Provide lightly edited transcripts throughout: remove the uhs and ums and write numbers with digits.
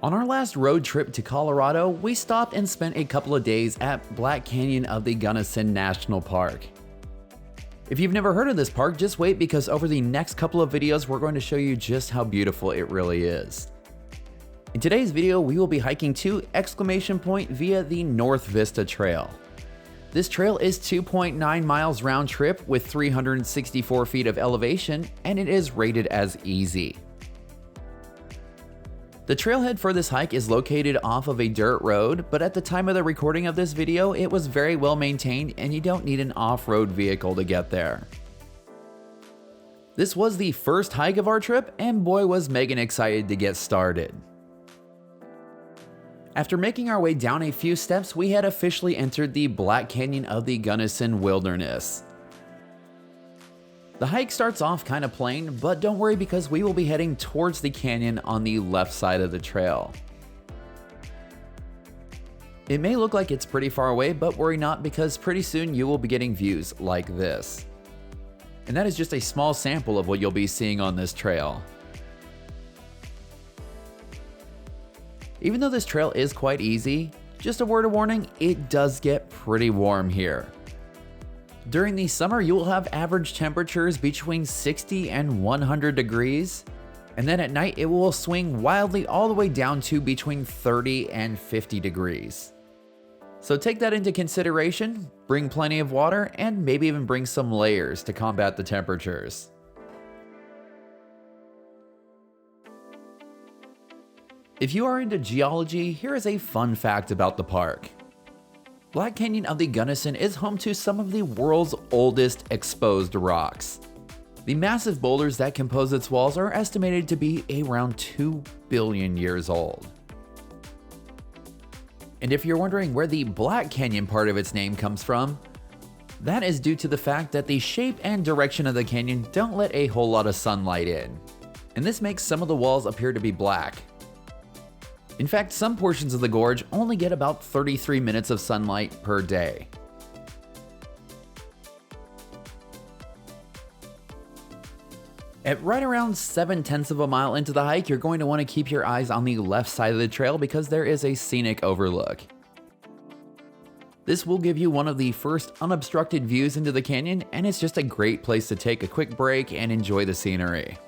On our last road trip to Colorado, we stopped and spent a couple of days at Black Canyon of the Gunnison National Park. If you've never heard of this park, just wait because over the next couple of videos we're going to show you just how beautiful it really is. In today's video, we will be hiking to Exclamation Point via the North Vista Trail. This trail is 2.9 miles round trip with 364 feet of elevation, and it is rated as easy. The trailhead for this hike is located off of a dirt road, but at the time of the recording of this video, it was very well maintained and you don't need an off-road vehicle to get there. This was the first hike of our trip, and boy was Megan excited to get started. After making our way down a few steps, we had officially entered the Black Canyon of the Gunnison Wilderness. The hike starts off kind of plain, but don't worry because we will be heading towards the canyon on the left side of the trail. It may look like it's pretty far away, but worry not because pretty soon you will be getting views like this. And that is just a small sample of what you'll be seeing on this trail. Even though this trail is quite easy, just a word of warning, it does get pretty warm here. During the summer, you will have average temperatures between 60 and 100 degrees, and then at night it will swing wildly all the way down to between 30 and 50 degrees. So take that into consideration, bring plenty of water, and maybe even bring some layers to combat the temperatures. If you are into geology, here is a fun fact about the park. Black Canyon of the Gunnison is home to some of the world's oldest exposed rocks. The massive boulders that compose its walls are estimated to be around 2 billion years old. And if you're wondering where the Black Canyon part of its name comes from, that is due to the fact that the shape and direction of the canyon don't let a whole lot of sunlight in. And this makes some of the walls appear to be black. In fact, some portions of the gorge only get about 33 minutes of sunlight per day. At right around 7/10 of a mile into the hike, you're going to want to keep your eyes on the left side of the trail because there is a scenic overlook. This will give you one of the first unobstructed views into the canyon, and it's just a great place to take a quick break and enjoy the scenery.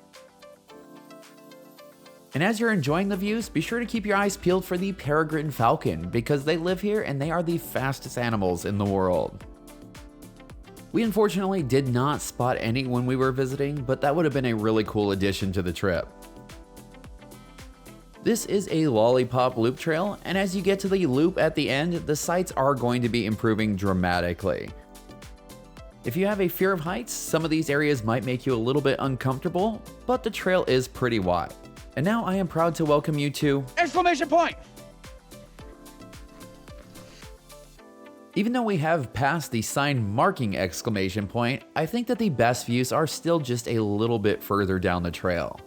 And as you're enjoying the views, be sure to keep your eyes peeled for the peregrine falcon because they live here and they are the fastest animals in the world. We unfortunately did not spot any when we were visiting, but that would have been a really cool addition to the trip. This is a lollipop loop trail, and as you get to the loop at the end, the sights are going to be improving dramatically. If you have a fear of heights, some of these areas might make you a little bit uncomfortable, but the trail is pretty wide. And now I am proud to welcome you to Exclamation Point! Even though we have passed the sign marking Exclamation Point, I think that the best views are still just a little bit further down the trail.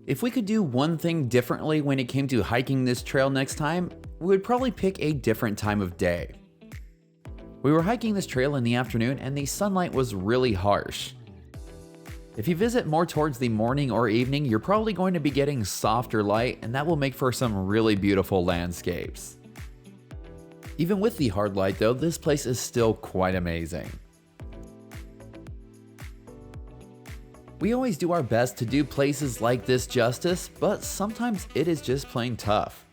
If we could do one thing differently when it came to hiking this trail next time, we would probably pick a different time of day. We were hiking this trail in the afternoon and the sunlight was really harsh. If you visit more towards the morning or evening, you're probably going to be getting softer light, and that will make for some really beautiful landscapes. Even with the hard light though, this place is still quite amazing. We always do our best to do places like this justice, but sometimes it is just plain tough.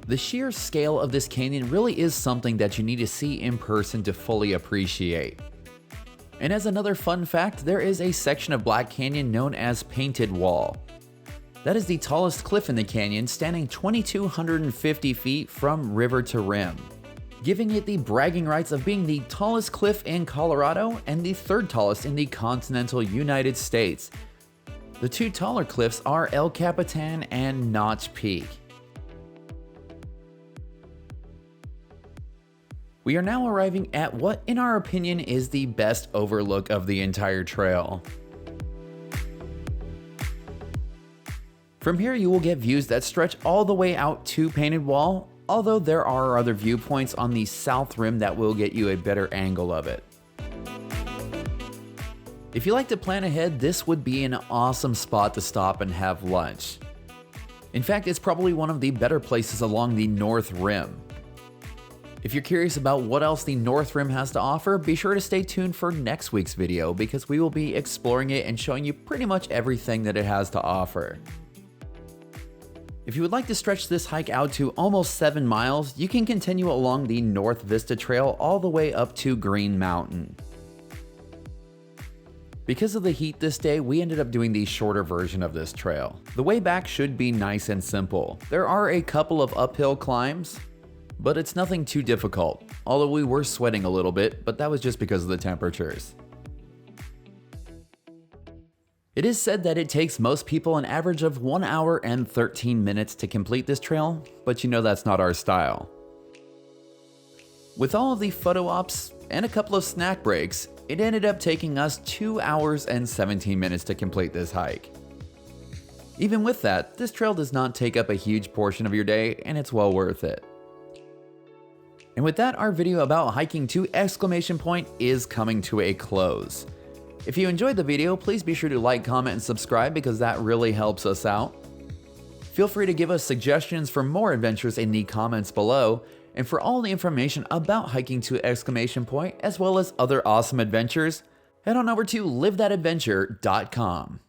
The sheer scale of this canyon really is something that you need to see in person to fully appreciate. And as another fun fact, there is a section of Black Canyon known as Painted Wall. That is the tallest cliff in the canyon, standing 2,250 feet from river to rim, giving it the bragging rights of being the tallest cliff in Colorado and the third tallest in the continental United States. The two taller cliffs are El Capitan and Notch Peak. We are now arriving at what, in our opinion, is the best overlook of the entire trail. From here, you will get views that stretch all the way out to Painted Wall, although there are other viewpoints on the south rim that will get you a better angle of it. If you like to plan ahead, this would be an awesome spot to stop and have lunch. In fact, it's probably one of the better places along the North Rim. If you're curious about what else the North Rim has to offer, be sure to stay tuned for next week's video because we will be exploring it and showing you pretty much everything that it has to offer. If you would like to stretch this hike out to almost 7 miles, you can continue along the North Vista Trail all the way up to Green Mountain. Because of the heat this day, we ended up doing the shorter version of this trail. The way back should be nice and simple. There are a couple of uphill climbs, but it's nothing too difficult, although we were sweating a little bit, but that was just because of the temperatures. It is said that it takes most people an average of 1 hour and 13 minutes to complete this trail, but you know that's not our style. With all of the photo ops and a couple of snack breaks, it ended up taking us 2 hours and 17 minutes to complete this hike. Even with that, this trail does not take up a huge portion of your day, and it's well worth it. And with that, our video about hiking to Exclamation Point is coming to a close. If you enjoyed the video, please be sure to like, comment, and subscribe because that really helps us out. Feel free to give us suggestions for more adventures in the comments below, and for all the information about hiking to Exclamation Point as well as other awesome adventures, head on over to 𝐷𝐿𝑖𝑣𝑒𝑇HADVENTURE.com.